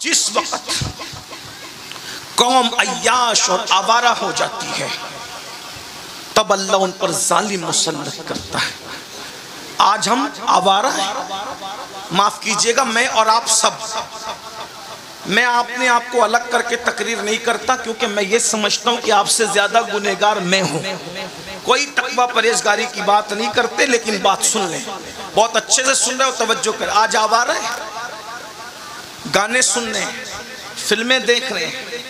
जिस वक्त कौम अय्याश और आवारा हो जाती है तब अल्लाह उन पर जालिम मुसल्लत करता है। आज हम आवारा हैं, माफ कीजिएगा मैं और आप सब। मैं अपने आप को अलग करके तकरीर नहीं करता क्योंकि मैं ये समझता हूँ कि आपसे ज्यादा गुनहगार मैं हूँ। कोई तकवा परहेजगारी की बात नहीं करते, लेकिन बात सुन लें, बहुत अच्छे से सुन रहे हो, तवज्जो कर। आज आवारा है, गाने सुन रहे हैं, फिल्में देख रहे हैं,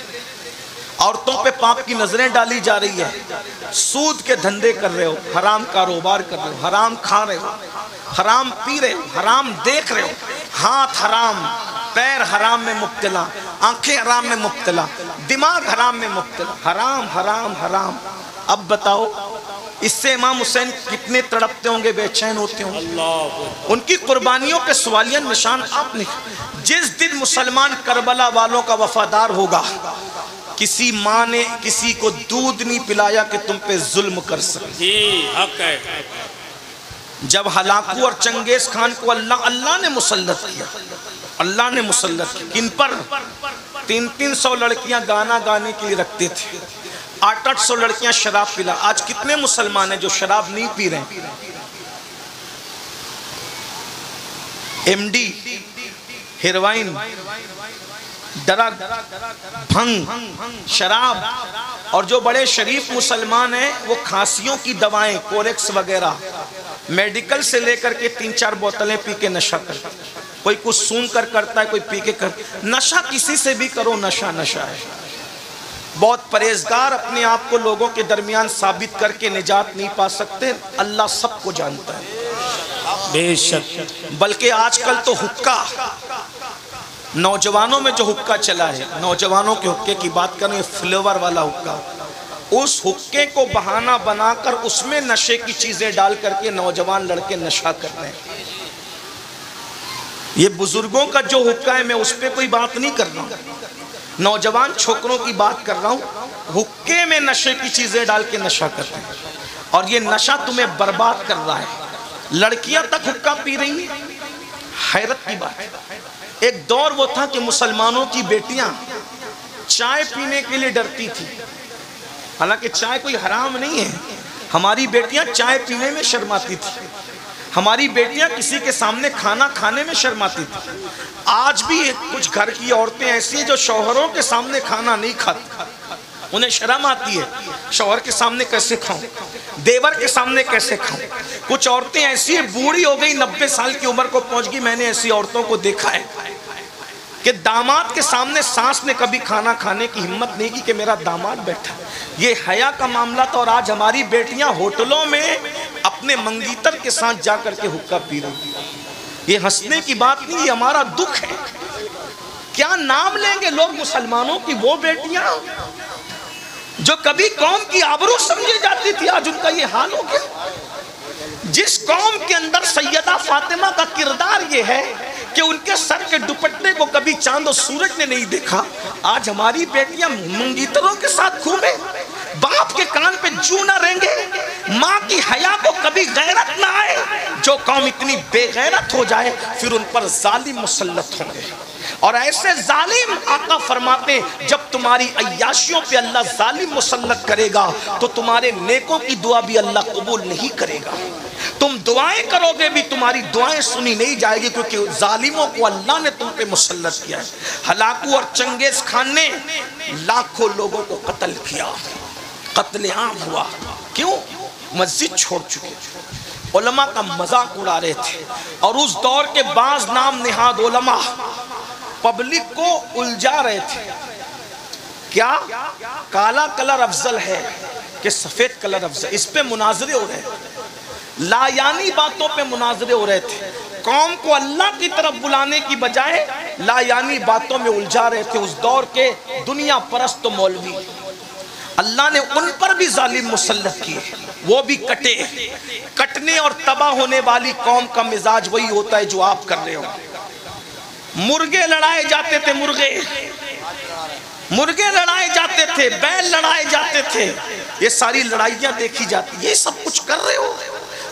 औरतों पे पाप की नजरें डाली जा रही है, सूद के धंधे कर रहे हो, हराम कारोबार कर रहे हो, हराम खा रहे हो, हराम पी रहे हो, हराम देख रहे हो, हाथ हराम, पैर हराम में मुब्तला, आंखें हराम में मुब्तला, दिमाग हराम में मुब्तला, हराम हराम हराम। अब बताओ इससे इमाम हुसैन कितने तड़पते होंगे, बेचैन होते होंगे। उनकी कुर्बानियों पे सवालिया निशान आपने। जिस दिन मुसलमान करबला वालों का वफादार होगा, किसी माँ ने किसी को दूध नहीं पिलाया कि तुम पे जुल्म कर सके। हक है। जब हलाकू और चंगेज खान को अल्लाह ने मुसल्लत किया, अल्लाह ने मुसल्लत किया, किन पर? 300 लड़कियां गाना गाने के लिए रखते थे, 800 लड़कियां शराब पिला। आज कितने मुसलमान हैं जो शराब नहीं पी रहे हैं? एमडी, हेरोइन, ड्रग, भंग, शराब। और जो बड़े शरीफ मुसलमान हैं वो खांसियों की दवाएं, कोरेक्स वगैरह, मेडिकल से लेकर के 3-4 बोतलें पी के नशा करता है। कोई कुछ सूंघ कर करता है, कोई पी के कर। नशा किसी से भी करो, नशा नशा है। बहुत परहेजगार अपने आप को लोगों के दरमियान साबित करके निजात नहीं पा सकते। अल्लाह सबको जानता है बेशक। बल्कि आजकल तो हुक्का, नौजवानों में जो हुक्का चला है, नौजवानों के हुक्के की बात करें, फ्लेवर वाला हुक्का, उस हुक्के को बहाना बनाकर उसमें नशे की चीजें डाल करके नौजवान लड़के नशा कर रहे हैं। ये बुजुर्गों का जो हुक्का है, मैं उस पर कोई बात नहीं कर रहा हूँ, नौजवान छोकरों की बात कर रहा हूँ। हुक्के में नशे की चीजें डाल के नशा कर रहे हैं और ये नशा तुम्हें बर्बाद कर रहा है। लड़कियां तक हुक्का पी रही हैं, हैरत की बात है। एक दौर वो था कि मुसलमानों की बेटियां चाय पीने के लिए डरती थी। हालांकि चाय कोई हराम नहीं है, हमारी बेटियां चाय पीने में शर्माती थी, हमारी बेटियां किसी के सामने खाना खाने में शर्माती थी। आज भी कुछ घर की औरतें ऐसी हैं जो शौहरों के सामने खाना नहीं खाती, उन्हें शर्म आती है, शौहर के सामने कैसे खाऊं, देवर के सामने कैसे खाऊं। कुछ औरतें ऐसी है, बूढ़ी हो गई, 90 साल की उम्र को पहुंच गई। मैंने ऐसी औरतों को देखा है कि दामाद के सामने सास ने कभी खाना खाने की हिम्मत नहीं की कि मेरा दामाद बैठा। ये हया का मामला था। और आज हमारी बेटियां होटलों में अपने मंगीतर के साथ जाकर के हुक्का पी रही। ये हंसने की बात नहीं, ये हमारा दुख है। क्या नाम लेंगे लोग मुसलमानों की वो बेटियां जो कभी कौम की आबरू समझी जाती थी, आज उनका ये हाल हो गया। जिस कौम के अंदर सैयदा फातिमा का किरदार ये है कि उनके सर के दुपट्टे को कभी चांद और सूरज ने नहीं देखा, आज हमारी बेटियां मंगीतरों के साथ घूमे, बाप के कान पे जू ना रेंगे, माँ की हया को कभी गैरत ना आए। जो कौम इतनी बेगैरत हो जाए फिर उन पर जालिम मुसल्लत होंगे। और ऐसे जालिम आका फरमाते, जब तुम्हारी अय्याशियों पे अल्लाह जालिम मुसल्लत करेगा तो तुम्हारे नेकों की दुआ भी अल्लाह कबूल नहीं करेगा। तुम दुआएं करोगे भी तुम्हारी दुआएं सुनी नहीं जाएगी, क्योंकि जालिमों को अल्लाह ने तुम पे मुसल्लत किया है। हलाकू और चंगेज खान ने लाखों लोगों को कत्ल किया, कत्लेआम हुआ। क्यों? मस्जिद छोड़ चुके, उलमा का मजाक उड़ा रहे थे। और उस दौर के बाज नाम निहाद उलमा पब्लिक को उलझा रहे थे। क्या काला कलर अफजल है कि सफेद कलर अफजल? इस पे मुनाजरे हो रहे हैं, लायानी बातों पे मुनाजरे हो रहे थे। कौम को अल्लाह की तरफ बुलाने की बजाय लायानी बातों में उलझा रहे थे। उस दौर के दुनिया परस्त मौलवी, अल्लाह ने उन पर भी जालिम मुसल्लत किए, वो भी कटे। कटने और तबाह होने वाली कौम का मिजाज वही होता है जो आप कर रहे हो। मुर्गे लड़ाए जाते थे, मुर्गे लड़ाए जाते थे, बैल लड़ाए जाते थे, ये सारी लड़ाइयां देखी जाती। ये सब कुछ कर रहे हो,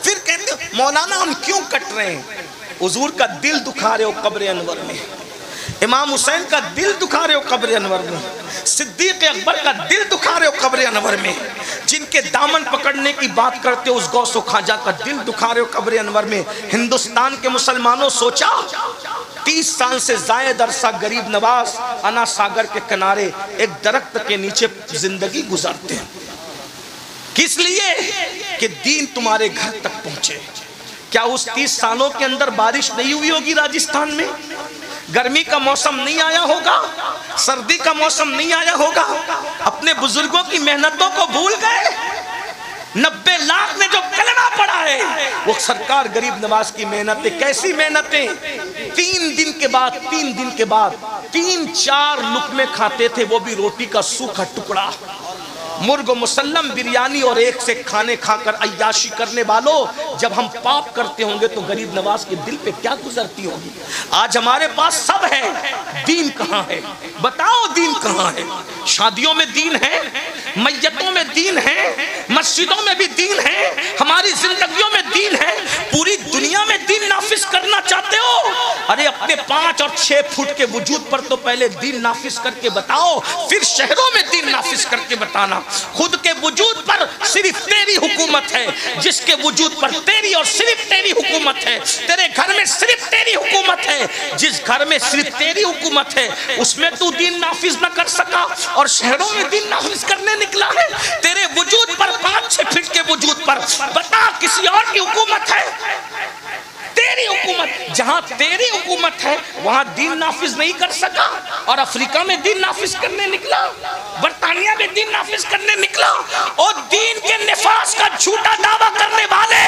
फिर कहते हो मौलाना हम क्यों कट रहे हैं? हुजूर का दिल दुखा रहे हो कब्र अनवर में। इमाम हुसैन का दिल दुखा रहे हो कब्र अनवर में, सिद्दीक अकबर का दिल दुखा रहे हो कब्र अनवर में, जिनके दामन पकड़ने की बात करते हो उस गौसो खाजा का दिल दुखा रहे हो कब्र अनवर में। हिंदुस्तान के मुसलमानों सोचा 30 साल से जायद अरसा गरीब नवाज अना सागर के किनारे एक दरख्त के नीचे जिंदगी गुजारते हैं, किस लिए कि दीन तुम्हारे घर तक पहुंचे। क्या उस 30 सालों के अंदर बारिश नहीं हुई होगी राजस्थान में? गर्मी का मौसम नहीं आया होगा? सर्दी का मौसम नहीं आया होगा? अपने बुजुर्गों की मेहनतों को भूल गए? 90 लाख ने जो कलमा पढ़ा है वो सरकार गरीब नवाज की मेहनतें, कैसी मेहनतें। 3 दिन के बाद 3-4 लुकमे खाते थे, वो भी रोटी का सूखा टुकड़ा। मुर्ग मुसल्लम बिरयानी और एक से खाने खाकर अय्याशी करने वालों, जब हम पाप करते होंगे तो गरीब नवाज के दिल पे क्या गुजरती होगी। आज हमारे पास सब है, दीन कहाँ है? बताओ दीन कहाँ है? शादियों में दीन है, मैयतों में दीन है, मस्जिदों में भी दीन है, हमारी जिंदगियों में दीन है, पूरी दुनिया में दीन नाफिज करना चाहते हो। अरे अपने 5 और 6 फुट के वजूद पर तो पहले दीन नाफिज करके बताओ, फिर शहरों में दीन नाफिज करके बताना। खुद के वजूद पर सिर्फ तेरी हुकूमत है, जिसके वजूद पर तेरी और सिर्फ तेरी हुकूमत है। तेरे घर में सिर्फ तेरी हुकूमत है, जिस घर में सिर्फ तेरी हुकूमत है उसमें तू दीन नाफिज न कर सका और शहरों में दीन नाफिज करने निकला है। तेरे वजूद पर 5-6 फीट के वजूद पर बता किसी और की हुकूमत है? तेरी हुकूमत, जहां तेरी हुकूमत है वहां दीन नाफिज नहीं कर सका और अफ्रीका में दीन नाफिज करने निकला, बरतानिया में दीन नाफिज करने निकला। और दीन के निफास का झूठा दावा करने वाले,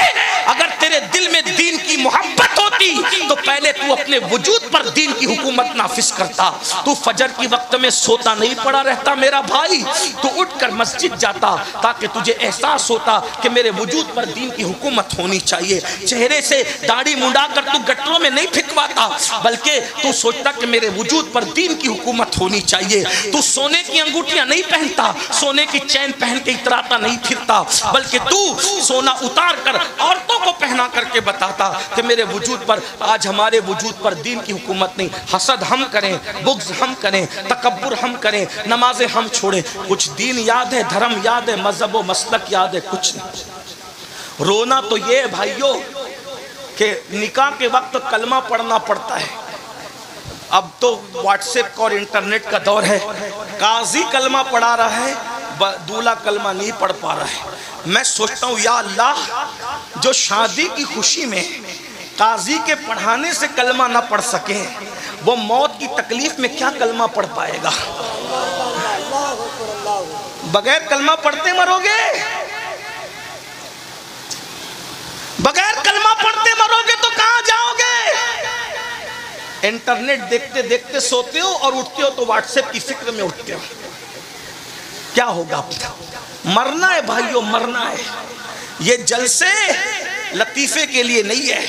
अगर तेरे दिल में दीन की मोहब्बत होती तो पहले तू अपने वजूद पर दीन की हुकूमत नाफिज करता। तू फजर की वक्त में सोता नहीं पड़ा रहता मेरा भाई, तू उठकर मस्जिद जाता ताकि तुझे एहसास होता कि मेरे वजूद पर दीन की हुकूमत होनी चाहिए। चेहरे से दाढ़ी मुंडा कर तू गटरों में नहीं फिकवाता, बल्कि तू सोचता कि मेरे वजूद पर दीन की हुकूमत होनी चाहिए। तू सोने की अंगूठियां नहीं पहनता, सोने की चैन पहन के इतराता नहीं फिरता, बल्कि तू सोना उतार कर औरतों को पहना करके बताता कि मेरे वजूद पर, आज हमारे वजूद पर दीन की हुकूमत नहीं। हसद हम करें, बुग़्ज़ हम करें, तकब्बुर हम करें, नमाजें हम छोड़ें, कुछ दीन याद है, धर्म याद है, मजहब व मसलक याद है? कुछ नहीं। रोना तो ये भाइयों कि निकाह के वक्त कलमा पढ़ना पड़ता है। अब तो व्हाट्सएप और इंटरनेट का दौर है, काजी कलमा पढ़ा रहा है, दूल्हा कलमा नहीं पढ़ पा रहा है। मैं सोचता हूँ या अल्लाह, जो शादी की खुशी में काजी के पढ़ाने से कलमा ना पढ़ सके, वो मौत की तकलीफ में क्या कलमा पढ़ पाएगा? बगैर कलमा पढ़ते मरोगे, बगैर कलमा पढ़ते मरोगे तो कहां जाओगे? इंटरनेट देखते देखते सोते हो और उठते हो तो व्हाट्सएप की फिक्र में उठते हो। क्या होगा? मरना है भाइयों, मरना है। ये जलसे लतीफे के लिए नहीं है,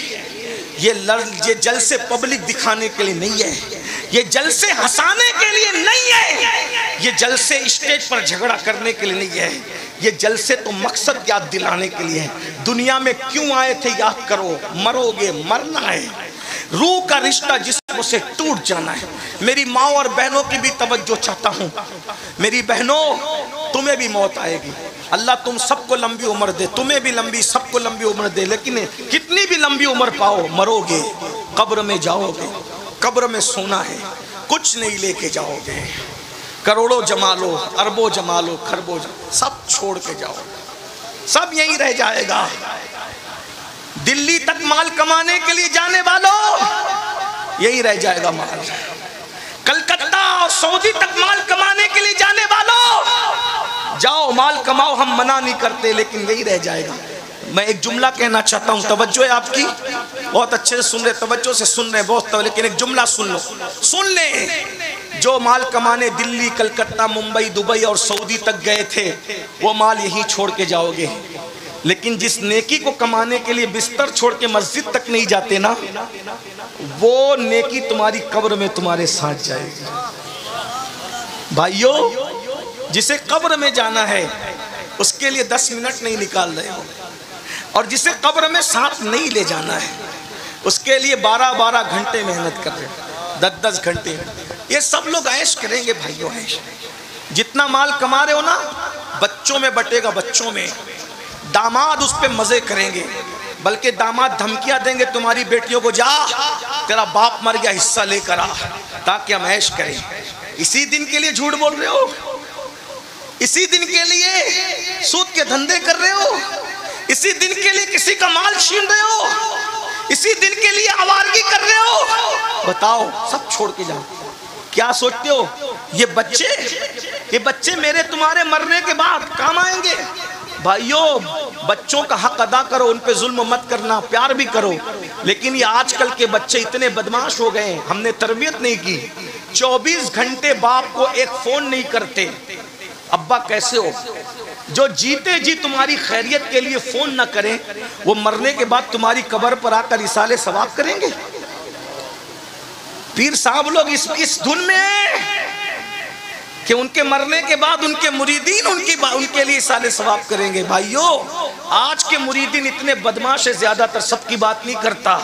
ये जलसे पब्लिक दिखाने के लिए नहीं है, ये जलसे हंसाने के लिए नहीं है, ये जलसे स्टेज पर झगड़ा करने के लिए नहीं है, ये जलसे तो मकसद याद दिलाने के लिए है। दुनिया में क्यों आए थे याद करो, मरोगे, मरना है। रूह का रिश्ता जिसको से टूट जाना है। मेरी माँ और बहनों की भी तवज्जो चाहता हूँ। मेरी बहनों, तुम्हें भी मौत आएगी। अल्लाह तुम सबको लंबी उम्र दे, तुम्हें भी लंबी, सबको लंबी उम्र दे, लेकिन कितनी भी लंबी उम्र पाओ, मरोगे, कब्र में जाओगे, कब्र में सोना है, कुछ नहीं लेके जाओगे। करोड़ों जमा लो, अरबों जमा लो, खरबों सब छोड़ के जाओ, सब यहीं रह जाएगा। दिल्ली तक माल कमाने के लिए जाने वालों, यही रह जाएगा माल। कलकत्ता और सऊदी तक माल कमाने के लिए जाने वालों, जाओ माल कमाओ, हम मना नहीं करते, लेकिन यही रह जाएगा। मैं एक जुमला कहना चाहता हूँ, तवज्जो है आपकी? बहुत अच्छे से सुन रहे, तवज्जो से सुन रहे बहुत, लेकिन एक जुमला सुन लो, सुन ले। जो माल कमाने दिल्ली, कलकत्ता, मुंबई, दुबई और सऊदी तक गए थे, वो माल यहीं छोड़ के जाओगे। लेकिन जिस नेकी को कमाने के लिए बिस्तर छोड़ के मस्जिद तक नहीं जाते ना, वो नेकी तुम्हारी कब्र में तुम्हारे साथ जाएगी। भाइयों, जिसे कब्र में जाना है उसके लिए 10 मिनट नहीं निकाल रहे हो, और जिसे कब्र में साथ नहीं ले जाना है उसके लिए 12-12 घंटे मेहनत कर रहे हो। 10-10 घंटे। ये सब लोग ऐश करेंगे भाइयों, ऐश। जितना माल कमा रहे हो ना, बच्चों में बटेगा, बच्चों में। दामाद उस पे मजे करेंगे, बल्कि दामाद धमकियां देंगे तुम्हारी बेटियों को, जा तेरा बाप मर गया, हिस्सा लेकर आ, ताकि हम ऐश करें। इसी दिन के लिए झूठ बोल रहे हो, इसी दिन के लिए सूद के धंधे कर रहे हो, इसी दिन के लिए किसी का माल छीन रहे हो, इसी दिन के लिए आवारगी कर रहे हो। बताओ, सब छोड़ के जाओ। क्या सोचते हो ये बच्चे मेरे तुम्हारे मरने के बाद काम आएंगे? भाइयों, बच्चों का हक अदा करो, उन पे जुल्म मत करना, प्यार भी करो। लेकिन ये आजकल के बच्चे इतने बदमाश हो गए, हमने तरबियत नहीं की। 24 घंटे बाप को एक फोन नहीं करते। अब्बा कैसे हो? जो जीते जी तुम्हारी खैरियत के लिए फोन ना करें, वो मरने के बाद तुम्हारी कब्र पर आकर इसाले सवाब करेंगे। पीर साहब लोग इस धुन में कि उनके मरने के बाद उनके मुरीदीन उनके लिए इसाले सवाब करेंगे। भाइयों, आज के मुरीदीन इतने बदमाश है, ज्यादातर सबकी बात नहीं करता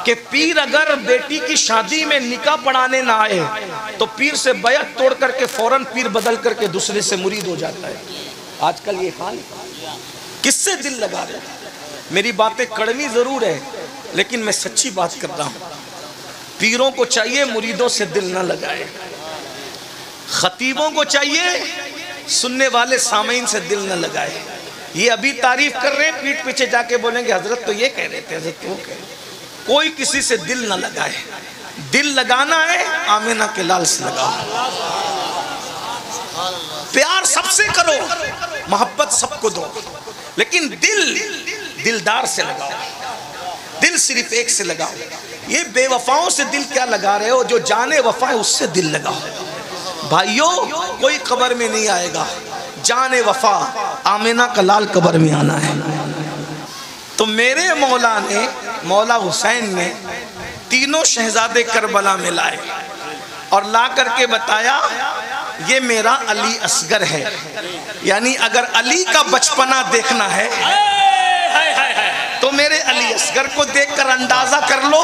कि पीर अगर बेटी की शादी में निकाह पढ़ाने ना आए तो पीर से बैत तोड़ करके फौरन पीर बदल करके दूसरे से मुरीद हो जाता है। आजकल ये हाल, किससे दिल लगा रहे? मेरी बातें कड़वी जरूर है, लेकिन मैं सच्ची बात कर रहा हूं। पीरों को चाहिए मुरीदों से दिल न लगाए, खतीबों को चाहिए सुनने वाले सामीन से दिल न लगाए। ये अभी तारीफ कर रहे हैं, पीठ पीछे जाके बोलेंगे हजरत तो ये कह रहे थे, हजरत वो कह रहे। कोई किसी से दिल न लगाए। दिल लगाना है आमिना के लाल से लगाओ, प्यार सबसे करो, मोहब्बत सबको दो, लेकिन दिलदार से लगाओ। दिल सिर्फ एक से लगाओ। ये बेवफाओं से दिल क्या लगा रहे हो? जो जाने वफा है उससे दिल लगाओ। भाइयों, कोई कब्र में नहीं आएगा, जाने वफा आमिना का लाल कब्र में आना है। तो मेरे मौला हुसैन ने तीनों शहजादे करबला में लाए और ला करके बताया ये मेरा अली असगर है। यानी अगर अली का बचपना देखना है तो मेरे अली असगर को देखकर अंदाजा कर लो,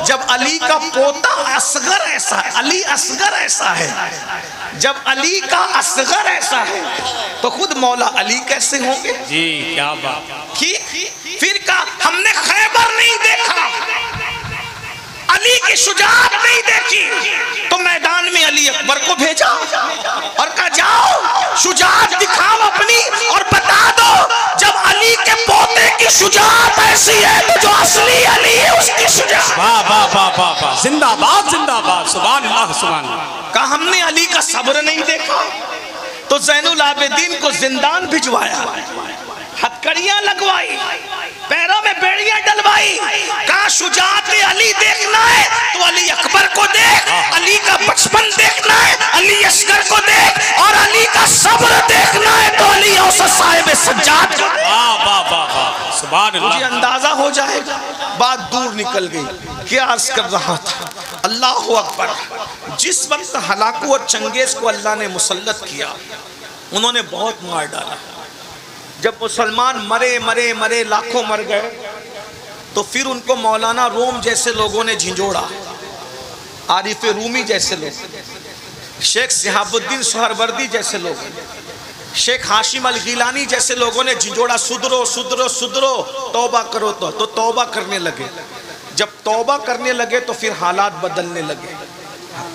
जब अली का पोता असगर ऐसा है, अली असगर ऐसा है, जब अली का असगर ऐसा है तो खुद मौला अली कैसे होंगे? जी क्या बात। फिर कहा हमने खैबर नहीं देखा, अली की शुजाअत नहीं देखी, तो मैदान में अली अकबर को भेजा और कहा जाओ शुजाअत दिखाओ अपनी और बता दो जब अली के पोते की शुजाअत ऐसी है तो जो असली अली है उसकी शुजाअत। वाह वाह वाह वाह वाह, जिंदाबाद जिंदाबाद, सुभान अल्लाह सुभान अल्लाह। कहा हमने अली का सब्र नहीं देखा, तो ज़ैनुल आबिदीन को जिंदान भिजवाया, हथकड़ियां लगवाई, पैरों में बेड़ियां डलवाई। कहा शुजाअत अली देखना है तो अली अकबर को देख, अली का बचपन देखना है अली असगर को देख, और अली का सब्र देखना है तो अली औसत साहिब सज्जाद को। वाह वाह वाह वाह, सुभान अल्लाह। मुझे अंदाजा हो जाएगा, बात दूर निकल गई। क्या अर्ज कर रहा था? अल्लाह अकबर। जिस वक्त हलाकू और चंगेज को अल्लाह ने मुसल्लत किया, उन्होंने बहुत मार डाला। जब मुसलमान मरे मरे मरे लाखों मर गए, तो फिर उनको मौलाना रोम जैसे लोगों ने झिंझोड़ा, आरिफ रूमी जैसे लोग, शेख सिहाबुद्दीन सोहरवर्दी जैसे लोग, शेख हाशिम अल गिलानी जैसे लोगों ने झिंझोड़ा, सुधरो सुधरो सुधरो, तौबा करो। तो तौबा करने लगे। जब तौबा करने लगे तो फिर हालात बदलने लगे।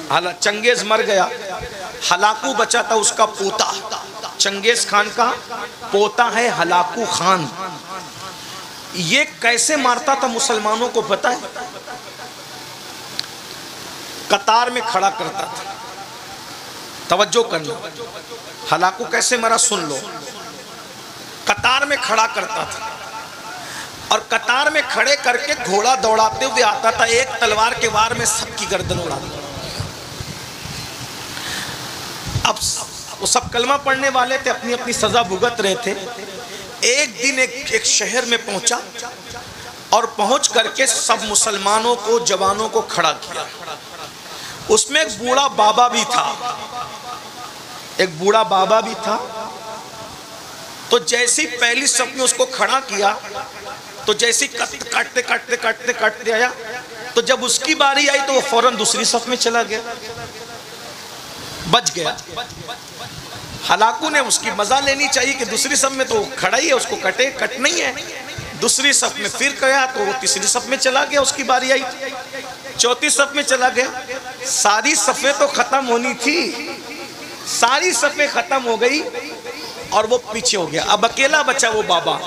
हालात, चंगेज मर गया, हलाकू बचा था उसका पोता, चंगेज खान का पोता है हलाकू खान। ये कैसे मारता था मुसलमानों को पता है? कतार में खड़ा करता था। तवज्जो करना, हलाकू कैसे मरा सुन लो। कतार में खड़ा करता था और कतार में खड़े करके घोड़ा दौड़ाते हुए आता था, एक तलवार के वार में सबकी गर्दन उड़ा दी। अब वो सब कलमा पढ़ने वाले थे, अपनी अपनी सजा भुगत रहे थे। एक दिन एक शहर में पहुंचा और पहुंच करके सब मुसलमानों को, जवानों को खड़ा किया। उसमें एक बूढ़ा बाबा भी था, एक बूढ़ा बाबा भी था। तो जैसी पहली सब ने उसको खड़ा किया, तो जैसी काटते काटते काटते काटते आया तो जब उसकी बारी आई तो वो फौरन दूसरी सफ में चला गया, बच गया। हलाकू ने उसकी मजा लेनी चाहिए कि दूसरी सफ में तो खड़ा ही है, उसको कट नहीं है। दूसरी सफ में फिर गया तो वो तीसरी सफ में चला गया, उसकी बारी आई। चौथी सफ में चला गया, सारी सफें तो खत्म होनी थी, सारी सफें खत्म हो गई और वो पीछे हो गया। अब अकेला बचा वो बाबा,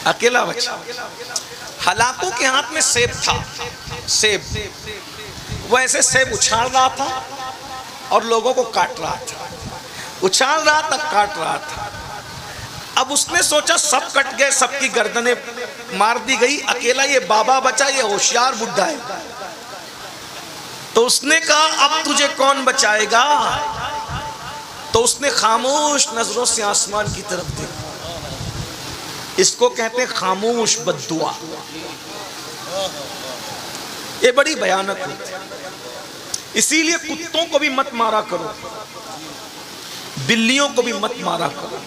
अकेला बचा। हलाकू के हाथ में सेब था, सेब, वो ऐसे सेब उछाल रहा था और लोगों को काट रहा था, उछाल रहा था, काट रहा था। अब उसने सोचा सब कट गए, सबकी गर्दनें मार दी गई, अकेला ये बाबा बचा, ये होशियार बुड्ढा है। तो उसने कहा अब तुझे कौन बचाएगा? तो उसने खामोश नजरों से आसमान की तरफ देखा। इसको कहते हैं खामोश बद्दुआ। ये बड़ी भयानक होती है। इसीलिए कुत्तों को भी मत मारा करो, बिल्लियों को भी मत मारा करो,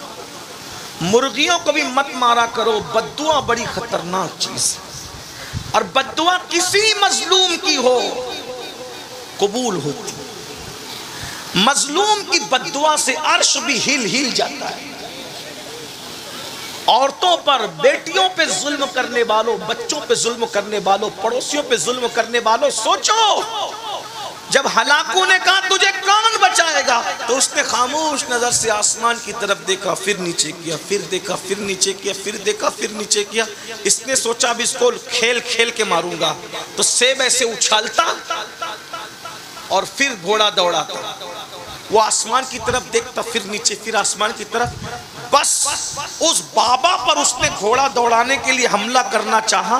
मुर्गियों को भी मत मारा करो। बद्दुआ बड़ी खतरनाक चीज है और बद्दुआ किसी मजलूम की हो कबूल होती। मजलूम की बद्दुआ से अर्श भी हिल जाता है। औरतों पर, बेटियों पे जुल्म करने वालों, बच्चों पे जुल्म करने वालों, पड़ोसियों पे जुल्म करने वालों, सोचो जब हलाकू ने कहा तुझे कौन बचाएगा, तो उसने खामोश नजर से आसमान की तरफ देखा, फिर नीचे किया, फिर देखा, फिर नीचे किया, फिर देखा, फिर नीचे किया। इसने सोचा अब इसको खेल खेल के मारूंगा। तो सेब ऐसे उछालता और फिर घोड़ा दौड़ाता, वो आसमान की तरफ देखता, फिर नीचे, फिर आसमान की तरफ। बस उस बाबा पर उसने घोड़ा दौड़ाने के लिए हमला करना चाहा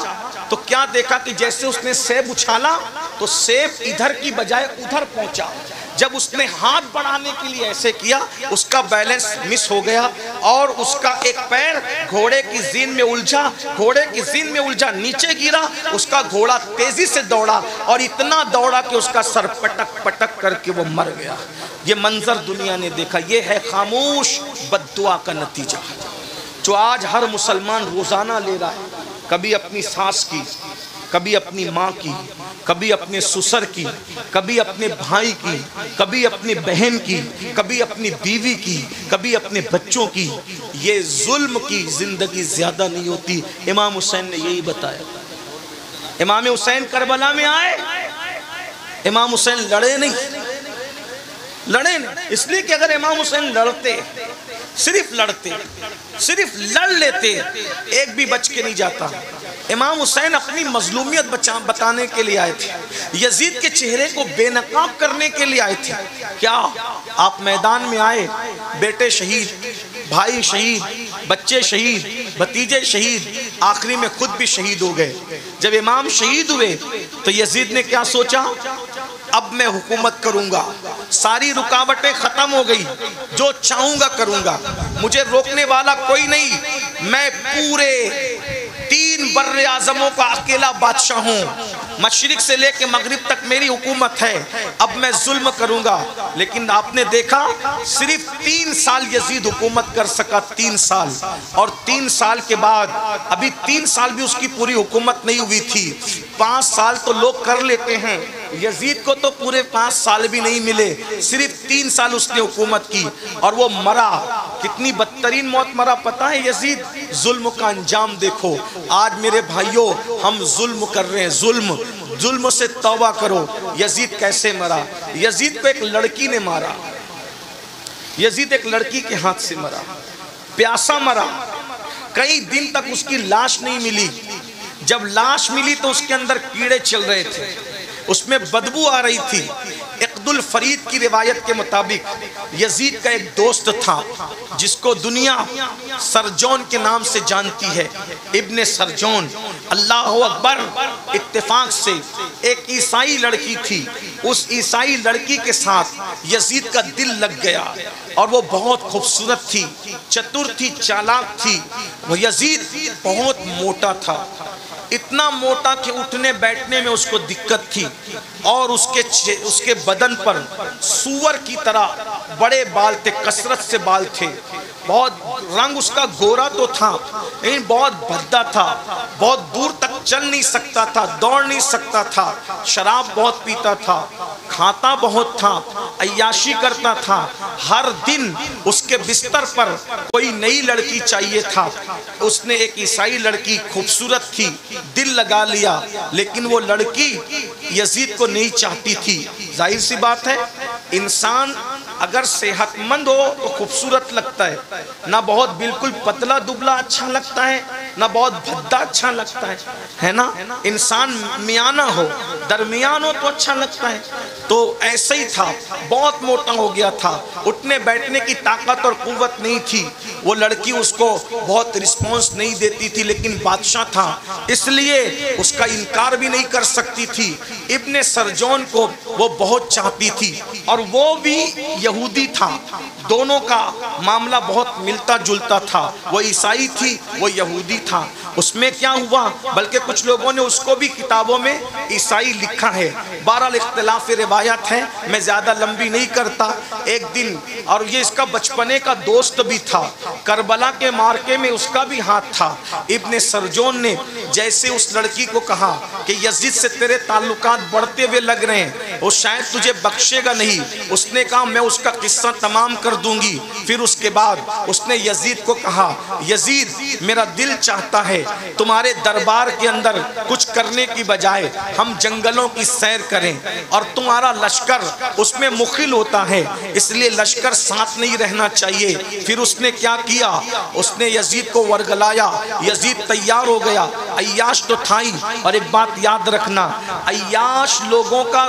तो क्या देखा कि जैसे उसने सेब उछाला तो सेब इधर की बजाय उधर पहुंचा। जब उसने हाथ बढ़ाने के लिए ऐसे किया, उसका बैलेंस मिस हो गया और उसका एक पैर घोड़े की जीन में उलझा, घोड़े की जीन में उलझा, नीचे गिरा। उसका घोड़ा तेजी से दौड़ा और इतना दौड़ा कि उसका सर पटक पटक करके वो मर गया। ये मंजर दुनिया ने देखा। ये है खामोश बद्दुआ का नतीजा जो आज हर मुसलमान रोजाना ले रहा है। कभी अपनी सास की, कभी अपनी माँ की, कभी अपने ससुर की, कभी अपने भाई की, कभी अपनी बहन की, कभी अपनी बीवी की, कभी अपने बच्चों की। ये जुल्म की जिंदगी ज्यादा नहीं होती। इमाम हुसैन ने यही बताया। इमाम हुसैन करबला में आए, इमाम हुसैन लड़े नहीं, लड़े नहीं। इसलिए कि अगर इमाम हुसैन लड़ते, सिर्फ लड़ते, सिर्फ लड़ लेते, एक भी बच के नहीं जाता। इमाम हुसैन अपनी मजलूमियत बताने के लिए आए थे, यजीद के चेहरे को बेनकाब करने के लिए आए थे। क्या आप मैदान में आए, बेटे शहीद, भाई शहीद, बच्चे शहीद, भतीजे शहीद, आखिरी में खुद भी शहीद हो गए। जब इमाम शहीद हुए तो यजीद ने क्या सोचा, अब मैं हुकूमत करूंगा, सारी रुकावटें खत्म हो गई, जो चाहूंगा करूंगा, मुझे रोकने वाला कोई नहीं, मैं पूरे 3 बर्रे आजमों का अकेला बादशाह हूँ, मशरिक से लेके मगरिब तक मेरी हुकूमत है, अब मैं जुल्म करूंगा। लेकिन आपने देखा सिर्फ 3 साल यजीद हुकूमत कर सका, 3 साल, और 3 साल के बाद अभी 3 साल भी उसकी पूरी हुकूमत नहीं हुई थी। 5 साल तो लोग कर लेते हैं, यजीद को तो पूरे 5 साल भी नहीं मिले, सिर्फ 3 साल उसने हुकूमत की और वो मरा। कितनी बदतरीन मौत मरा पता है यजीद? जुल्म का अंजाम देखो। आज मेरे भाइयों हम जुल्म कर रहे हैं, जुल्म से तौबा करो। यजीद कैसे मरा? यजीद को एक लड़की ने मारा, यजीद एक लड़की के हाथ से मरा, प्यासा मरा। कई दिन तक उसकी लाश नहीं मिली। जब लाश मिली तो उसके अंदर कीड़े चल रहे थे, उसमें बदबू आ रही थी। इक़्दुल फरीद की रिवायत के मुताबिक यजीद का एक दोस्त था जिसको दुनिया सरजौन के नाम से जानती है, इब्ने सरजौन। अल्लाह अकबर। इत्तेफाक से एक ईसाई लड़की थी, उस ईसाई लड़की के साथ यजीद का दिल लग गया और वो बहुत खूबसूरत थी, चतुर थी, चालाक थी। वो यजीद बहुत मोटा था, इतना मोटा कि उठने बैठने में उसको दिक्कत थी और उसके बदन पर सूअर की तरह बड़े बाल थे, कसरत से बाल थे। बहुत रंग उसका गोरा तो था लेकिन बहुत भद्दा था, बहुत दूर तक चल नहीं सकता था, दौड़ नहीं सकता था, शराब बहुत पीता था, खाता बहुत था, अय्याशी करता था। हर दिन उसके बिस्तर पर कोई नई लड़की चाहिए था। उसने एक ईसाई लड़की खूबसूरत थी, दिल लगा लिया, लेकिन वो लड़की यजीद को नहीं चाहती थी। जाहिर सी बात है, इंसान अगर सेहतमंद हो तो खूबसूरत लगता है, ना बहुत बिल्कुल पतला दुबला अच्छा लगता है, ना बहुत भद्दा अच्छा लगता है ना। इंसान मियाना हो, दरमियान हो तो अच्छा लगता है। तो ऐसे ही था, बहुत मोटा हो गया था, उठने बैठने की ताकत और कुव्वत नहीं थी। वो लड़की उसको बहुत रिस्पॉन्स नहीं देती थी, लेकिन बादशाह था इसलिए उसका इनकार भी नहीं कर सकती थी। इब्ने सरजौन को वो बहुत चाहती थी और वो भी यहूदी था। दोनों का मामला बहुत मिलता जुलता था, वो ईसाई थी, वो यहूदी था। उसमें क्या हुआ, बल्कि कुछ लोगों ने उसको भी किताबों में ईसाई लिखा है। 12 इख्तिलाफ रिवायत है, मैं ज़्यादा लंबी नहीं करता। एक दिन, और ये इसका बचपने का दोस्त भी था, करबला के मार्के में उसका भी हाथ था। इब्ने सरजौन ने जैसे उस लड़की को कहा कि यजीद से तेरे ताल्लुकात बढ़ते हुए लग रहे हैं, वो शायद तुझे बख्शेगा नहीं, उसने कहा मैं उसका किस्सा तमाम कर दूंगी। फिर उसके बाद उसने यजीद को कहा, यजीद मेरा दिल चाहता है तुम्हारे दरबार के अंदर कुछ करने की बजाय हम जंगलों की सैर करें, और तुम्हारा लश्कर उसमें मुखिल होता है, इसलिए लश्कर साथ नहीं रहना चाहिए। फिर उसने क्या किया, उसने यजीद को वर्गलाया, यजीद तैयार हो गया। अय्याश तो था ही, और एक बात याद रखना, अय्याश लोगों का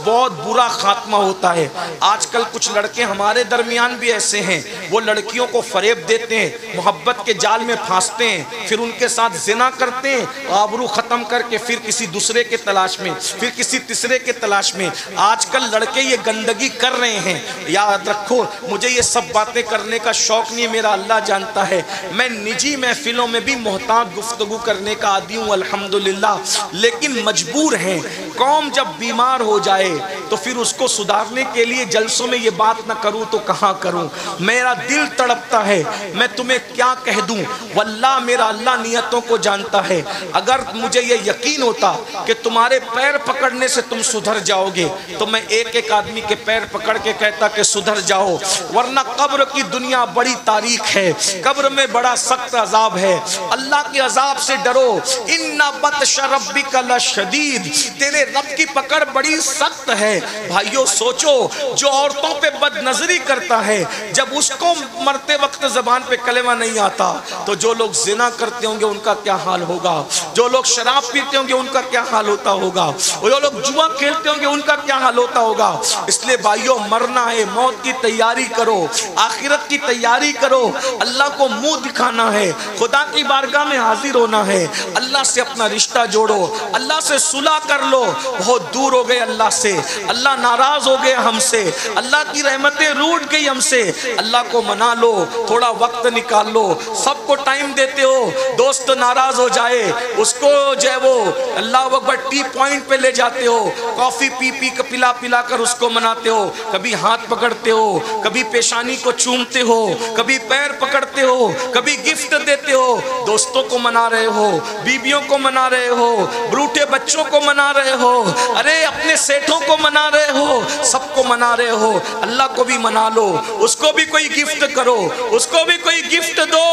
बहुत बुरा खात्मा होता है। आजकल कुछ लड़के हमारे दरमियान भी ऐसे हैं, वो लड़कियों को फरेब देते हैं, मोहब्बत के जाल में फांसते हैं, फिर उनके साथ जिना करते हैं, आबरू खत्म करके फिर किसी दूसरे के तलाश में, फिर किसी तीसरे के तलाश में। आजकल लड़के ये गंदगी कर रहे हैं। याद रखो, मुझे ये सब बातें करने का शौक नहीं है, मेरा अल्लाह जानता है। मैं निजी महफिलों में भी मोहतात गुफ्तगू करने का आदी हूँ अल्हम्दुलिल्लाह, लेकिन मजबूर हैं। कौम जब बीमार हो जाए तो फिर उसको सुधारने के लिए जलसों में ये बात ना करूँ तो कहाँ करूँ। मेरा दिल तड़पता है, मैं तुम्हें क्या कह दूँ। वल्लाह मेरा अल्लाह नियतों को जानता है। अगर मुझे ये यकीन होता कि तुम्हारे पैर पकड़ने से तुम सुधर जाओगे तो मैं एक एक आदमी के पैर पकड़ के कहता कि सुधर जाओ, वरना कब्र की दुनिया बड़ी तारीख है, कब्र में बड़ा सख्त अजाब है। अल्लाह के अजाब से डरो, इन्ना बत्श रब्बिका लशदीद, तेरे रब की पकड़ बड़ी सख्त है। भाइयों सोचो, जो औरतों पे बदनजरी करता है, जब उसको मरते वक्त जबान पे कलेमा नहीं आता, तो जो लोग जिना करते होंगे उनका क्या हाल होगा, जो लोग शराब पीते होंगे उनका क्या हाल होता होगा, जो लोग जुआ खेलते होंगे उनका क्या हाल होता होगा। इसलिए भाइयों, मरना है, मौत की तैयारी करो, आखिरत की तैयारी करो, अल्लाह को मुंह दिखाना है, खुदा की बारगाह में हाजिर होना है, अल्लाह से अपना रिश्ता जोड़ो, अल्लाह से सुलह कर लो। बहुत दूर हो गए अल्लाह से, अल्लाह नाराज हो गए हमसे, अल्लाह की रहमतें रूठ गई हमसे। अल्लाह को मना लो, थोड़ा वक्त निकाल लो। सबको टाइम देते हो, दोस्त नाराज हो जाए उसको जो है वो अल्लाह अकबर टी पॉइंट पे ले जाते हो, कॉफी पी पी के पिला पिला कर उसको मनाते हो। कभी हाथ पकड़ते हो, कभी पेशानी को चूमते हो, कभी पैर पकड़ते हो, कभी गिफ्ट देते हो। दोस्तों को मना रहे हो, बीबियों को मना रहे हो, ब्रूठे बच्चों को मना रहे हो, अरे अपने सेठों को मना रहे हो, सबको मना रहे हो। अल्लाह को भी मना लो, उसको भी कोई गिफ्ट करो, उसको भी कोई गिफ्ट दो,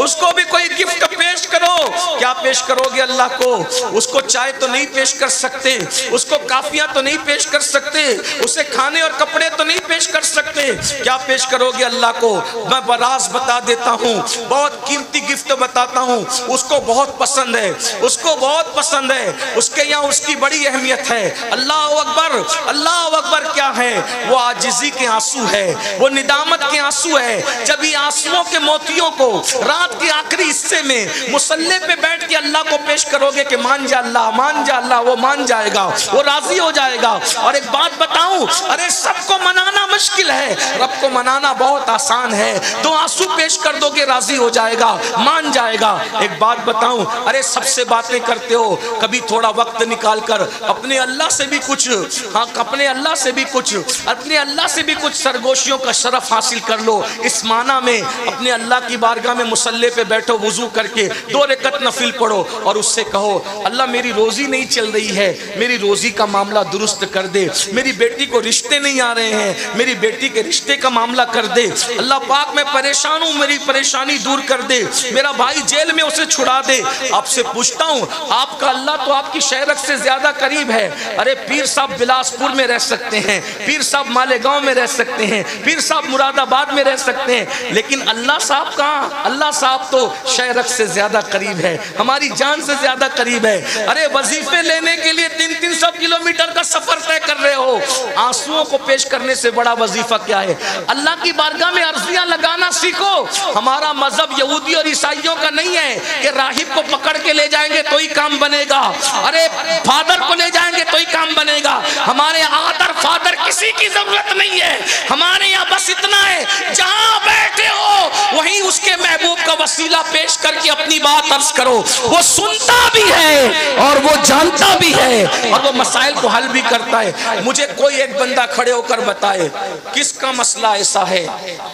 उसको भी कोई गिफ्ट पेश करो। क्या पेश करोगे अल्लाह को? उसको चाय तो नहीं पेश कर सकते, उसको काफिया तो नहीं पेश कर सकते, उसे खाने और कपड़े तो नहीं पेश कर सकते। क्या पेश करोगे अल्लाह को? मैं बराज बता देता हूँ, बहुत कीमती गिफ्ट बताता हूँ, उसको बहुत पसंद है, उसको बहुत पसंद है, उसके यहाँ उसकी बड़ी अहमियत है। अल्लाह अकबर, अल्लाह अकबर क्या है? वो आजिज़ी के आंसू है, वो निदामत के आंसू है। जब ये आंसुओं के मोतियों को रात के आखिरी हिस्से में मुसल्ले पे बैठ के अल्लाह को पेश करोगे कि मान जा अल्लाह, मान जा अल्लाह, वो मान जाएगा, वो राजी हो जाएगा। और एक बात बताऊं, अरे सबको मनाना मुश्किल मुश्किल है, रब को मनाना बहुत आसान है। तो आंसू पेश कर दोगे, राजी हो जाएगा, मान जाएगा। एक बात बताऊं, अरे सबसे बातें करते हो, कभी थोड़ा वक्त निकाल कर अपने अल्लाह से भी कुछ, हाँ अपने अल्लाह से भी कुछ, अपने अल्लाह से भी कुछ सरगोशियों का शरफ हासिल कर लो। इस माना में अपने अल्लाह की बारगाह में मुसल्ले पे बैठो, वुजू करके 2 रकत नफिल पढ़ो और उससे कहो, अल्लाह मेरी रोजी नहीं चल रही है, मेरी रोजी का मामला दुरुस्त कर दे। मेरी बेटी को रिश्ते नहीं आ रहे हैं, मेरी बेटी के रिश्ते का मामला कर दे। अल्लाह पाक मैं परेशान हूँ, मेरी परेशानी दूर कर दे। मेरा भाई जेल में, उसे छुड़ा दे। आपसे पूछता हूँ, आपका अल्लाह तो आपकी शहरत से ज्यादा करीब है। अरे पीर साहब बिलासपुर में रह सकते हैं, पीर साहब मालेगांव में रह सकते हैं, पीर साहब मुरादाबाद में रह सकते हैं, लेकिन अल्लाह साहब कहाँ? अल्लाह साहब तो शहरत से ज्यादा करीब है, हमारी जान से ज्यादा करीब है। अरे वजीफे लेने के लिए 300 किलोमीटर का सफर तय कर रहे हो, आंसुओं को पेश करने से बड़ा वजीफा क्या है? अल्लाह की बारगाह में अर्जियां लगाना सीखो। हमारा मजहब यहूदी और ईसाइयों का नहीं है कि राहिब को पकड़ के ले जाएंगे तो ही काम बनेगा, अरे फादर को ले जाएंगे तो ही काम बनेगा। हमारे आदर फादर किसी की जरूरत नहीं है, हमारे यहाँ बस इतना है, जहां बैठे हो वहीं उसके महबूब का वसीला पेश करके अपनी बात अर्ज करो। वो सुनता भी है और वो जानता भी है और वो मसाइल को हल भी करता है। मुझे कोई एक बंदा खड़े होकर बताए किसका मसला ऐसा है